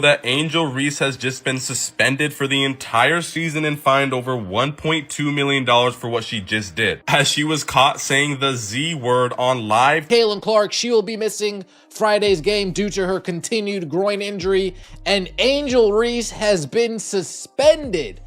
that Angel Reese has just been suspended for the entire season and fined over $1.2 million for what she just did, as she was caught saying the Z word on live. Caitlin Clark, she will be missing Friday's game due to her continued groin injury, and Angel Reese has been suspended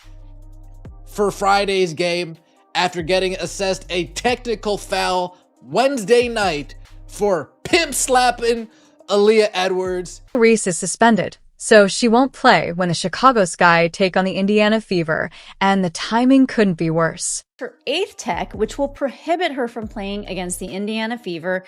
for Friday's game after getting assessed a technical foul Wednesday night for pimp slapping Aaliyah Edwards. Reese is suspended, so she won't play when the Chicago Sky take on the Indiana Fever, and the timing couldn't be worse. Her 8th tech, which will prohibit her from playing against the Indiana Fever,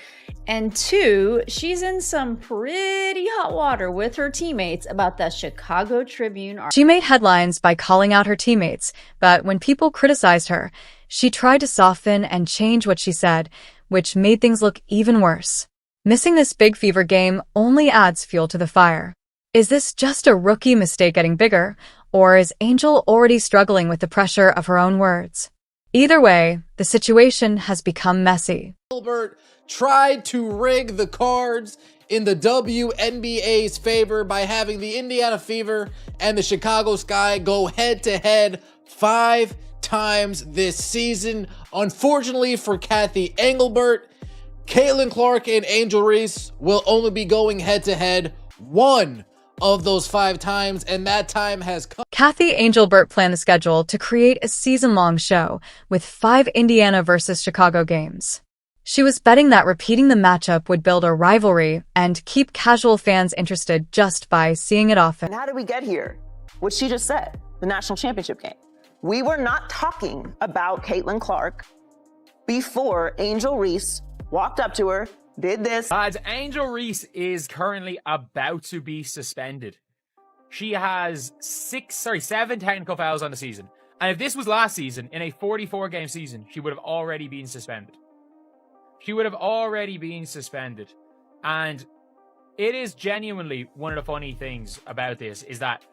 and 2, she's in some pretty hot water with her teammates about the Chicago Tribune article. She made headlines by calling out her teammates, but when people criticized her, she tried to soften and change what she said, which made things look even worse. Missing this big Fever game only adds fuel to the fire. Is this just a rookie mistake getting bigger, or is Angel already struggling with the pressure of her own words? Either way, the situation has become messy. Gilbert tried to rig the cards in the WNBA's favor by having the Indiana Fever and the Chicago Sky go head-to-head 5 times this season. Unfortunately for Kathy Engelbert, Caitlin Clark and Angel Reese will only be going head-to-head 1 of those 5 times, and that time has come. Kathy Engelbert planned the schedule to create a season-long show with 5 Indiana versus Chicago games. She was betting that repeating the matchup would build a rivalry and keep casual fans interested just by seeing it often. And how did we get here? What she just said, the national championship game. We were not talking about Caitlin Clark before Angel Reese walked up to her, did this. Angel Reese is currently about to be suspended. She has 7 technical fouls on the season. And if this was last season, in a 44-game season, she would have already been suspended. And it is genuinely one of the funny things about this is that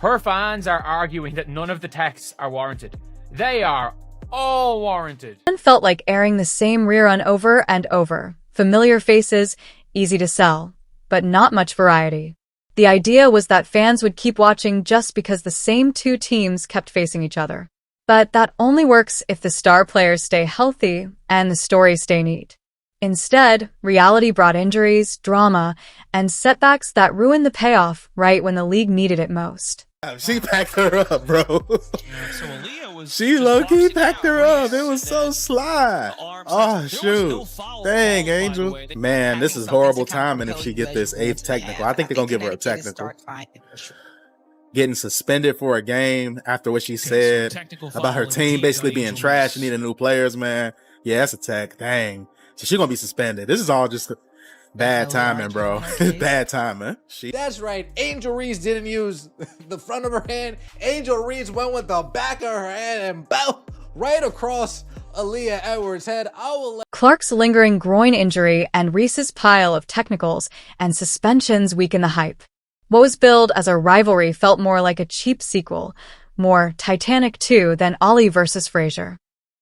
her fans are arguing that none of the texts are warranted. They are all warranted. It felt like airing the same rerun over and over. Familiar faces, easy to sell, but not much variety. The idea was that fans would keep watching just because the same 2 teams kept facing each other. But that only works if the star players stay healthy and the stories stay neat. Instead, reality brought injuries, drama, and setbacks that ruined the payoff right when the league needed it most. She packed her up, bro. She low-key packed her up. It was so sly. Oh, shoot. Dang, Angel. Man, this is horrible timing if she get this 8th technical. I think they're going to give her a technical. Getting suspended for a game after what she said about her team basically being trash and needing new players, man. Yeah, that's a tech. Dang. So she's going to be suspended. This is all just bad timing, bro. Bad timing. That's right. Angel Reese didn't use the front of her hand. Angel Reese went with the back of her hand and bow right across Aaliyah Edwards' head. Clark's lingering groin injury and Reese's pile of technicals and suspensions weakened the hype. What was billed as a rivalry felt more like a cheap sequel, more Titanic 2 than Ollie versus Frazier.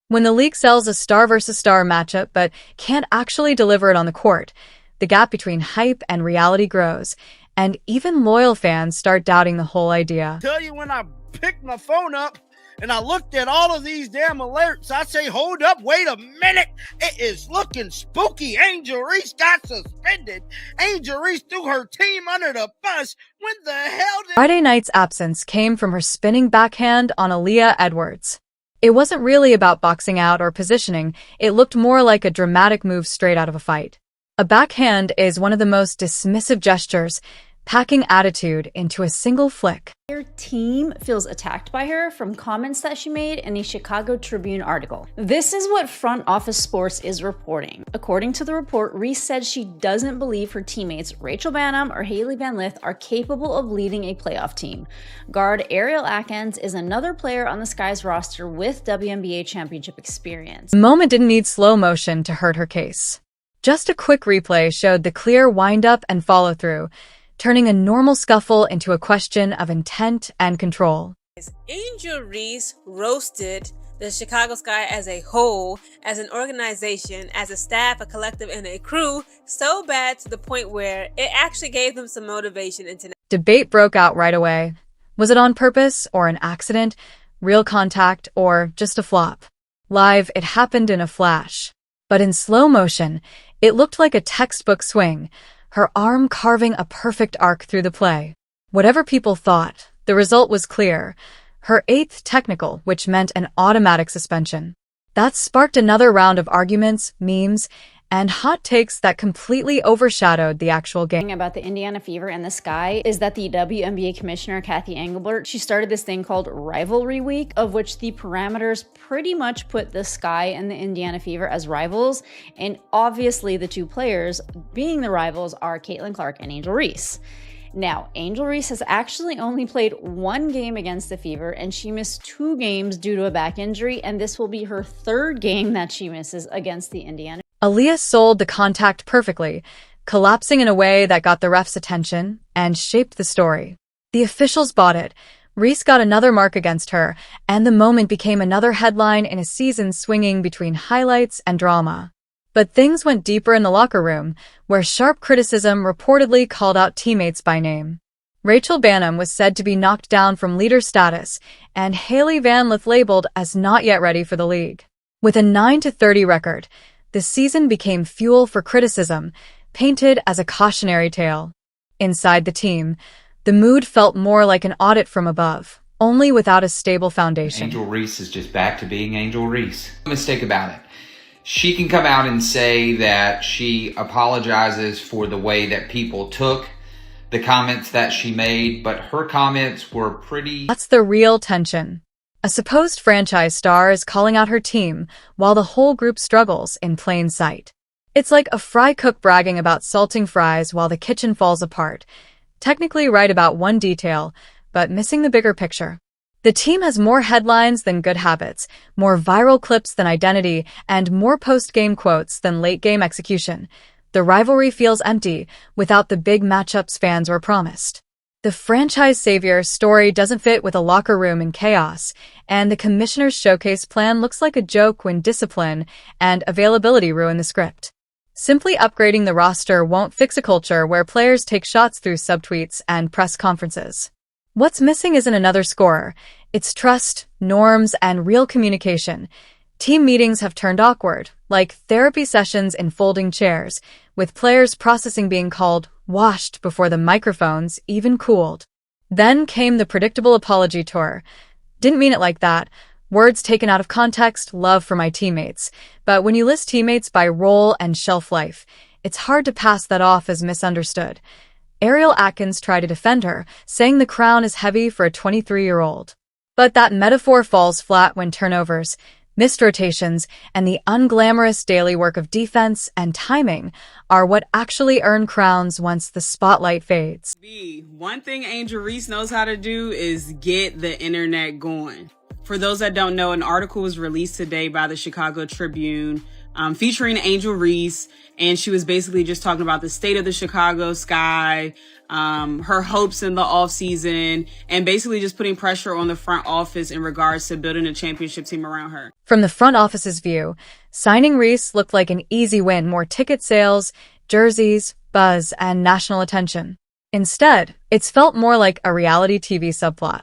When the league sells a star versus star matchup but can't actually deliver it on the court, the gap between hype and reality grows, and even loyal fans start doubting the whole idea. Tell you, when I picked my phone up and I looked at all of these damn alerts, I say, hold up, wait a minute. It is looking spooky. Angel Reese got suspended. Angel Reese threw her team under the bus. When the hell did... Friday night's absence came from her spinning backhand on Aaliyah Edwards. It wasn't really about boxing out or positioning. It looked more like a dramatic move straight out of a fight. A backhand is one of the most dismissive gestures, packing attitude into a single flick. Her team feels attacked by her from comments that she made in the Chicago Tribune article. This is what Front Office Sports is reporting. According to the report, Reese said she doesn't believe her teammates Rachel Banham or Haley Van Lith are capable of leading a playoff team. Guard Ariel Atkins is another player on the Sky's roster with WNBA championship experience. The moment didn't need slow motion to hurt her case. Just a quick replay showed the clear wind-up and follow-through, turning a normal scuffle into a question of intent and control. Angel Reese roasted the Chicago Sky as a whole, as an organization, as a staff, a collective, and a crew so bad to the point where it actually gave them some motivation into. Debate broke out right away. Was it on purpose or an accident, real contact, or just a flop? Live, it happened in a flash. But in slow motion, it looked like a textbook swing, her arm carving a perfect arc through the play. Whatever people thought, the result was clear. Her 8th technical, which meant an automatic suspension. That sparked another round of arguments, memes, and hot takes that completely overshadowed the actual game. About the Indiana Fever and the Sky is that the WNBA commissioner, Kathy Engelbert, she started this thing called Rivalry Week, of which the parameters pretty much put the Sky and the Indiana Fever as rivals. And obviously the two players being the rivals are Caitlin Clark and Angel Reese. Now, Angel Reese has actually only played 1 game against the Fever, and she missed 2 games due to a back injury, and this will be her 3rd game that she misses against the Indiana. Aaliyah sold the contact perfectly, collapsing in a way that got the refs' attention and shaped the story. The officials bought it. Reese got another mark against her, and the moment became another headline in a season swinging between highlights and drama. But things went deeper in the locker room, where sharp criticism reportedly called out teammates by name. Rachel Bannum was said to be knocked down from leader status, and Haley Van Lith labeled as not yet ready for the league. With a 9-30 record, the season became fuel for criticism, painted as a cautionary tale. Inside the team, the mood felt more like an audit from above, only without a stable foundation. Angel Reese is just back to being Angel Reese. No mistake about it. She can come out and say that she apologizes for the way that people took the comments that she made, but her comments were pretty... That's the real tension. A supposed franchise star is calling out her team while the whole group struggles in plain sight. It's like a fry cook bragging about salting fries while the kitchen falls apart. Technically right about one detail, but missing the bigger picture. The team has more headlines than good habits, more viral clips than identity, and more post-game quotes than late-game execution. The rivalry feels empty without the big matchups fans were promised. The franchise savior story doesn't fit with a locker room in chaos, and the commissioner's showcase plan looks like a joke when discipline and availability ruin the script. Simply upgrading the roster won't fix a culture where players take shots through subtweets and press conferences. What's missing isn't another scorer. It's trust, norms, and real communication. Team meetings have turned awkward, like therapy sessions in folding chairs, with players processing being called washed before the microphones even cooled. Then came the predictable apology tour. Didn't mean it like that. Words taken out of context, love for my teammates. But when you list teammates by role and shelf life, it's hard to pass that off as misunderstood. Ariel Atkins tried to defend her, saying the crown is heavy for a 23-year-old. But that metaphor falls flat when turnovers, missed rotations, and the unglamorous daily work of defense and timing are what actually earn crowns once the spotlight fades. One thing Angel Reese knows how to do is get the internet going. For those that don't know, an article was released today by the Chicago Tribune featuring Angel Reese, and she was basically just talking about the state of the Chicago Sky, her hopes in the offseason, and basically just putting pressure on the front office in regards to building a championship team around her. From the front office's view, signing Reese looked like an easy win, more ticket sales, jerseys, buzz, and national attention. Instead, it's felt more like a reality TV subplot.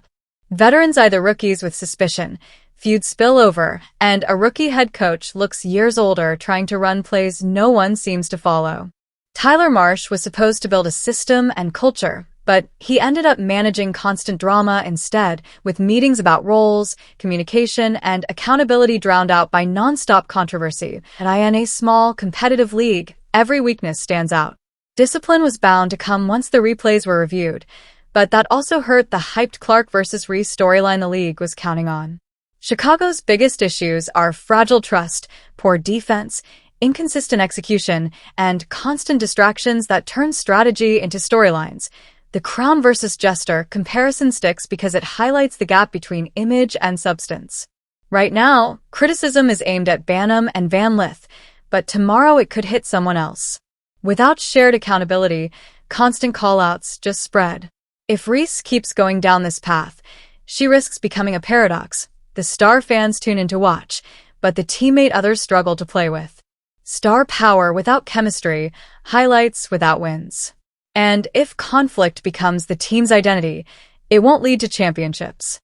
Veterans eye the rookies with suspicion, feuds spill over, and a rookie head coach looks years older trying to run plays no one seems to follow. Tyler Marsh was supposed to build a system and culture, but he ended up managing constant drama instead, with meetings about roles, communication, and accountability drowned out by nonstop controversy. In a small, competitive league, every weakness stands out. Discipline was bound to come once the replays were reviewed, but that also hurt the hyped Clark versus Reese storyline the league was counting on. Chicago's biggest issues are fragile trust, poor defense, inconsistent execution, and constant distractions that turn strategy into storylines. The Crown versus Jester comparison sticks because it highlights the gap between image and substance. Right now, criticism is aimed at Bannum and Van Lith, but tomorrow it could hit someone else. Without shared accountability, constant call-outs just spread. If Reese keeps going down this path, she risks becoming a paradox, The star fans tune in to watch, but the teammate others struggle to play with. Star power without chemistry, highlights without wins. And if conflict becomes the team's identity, it won't lead to championships.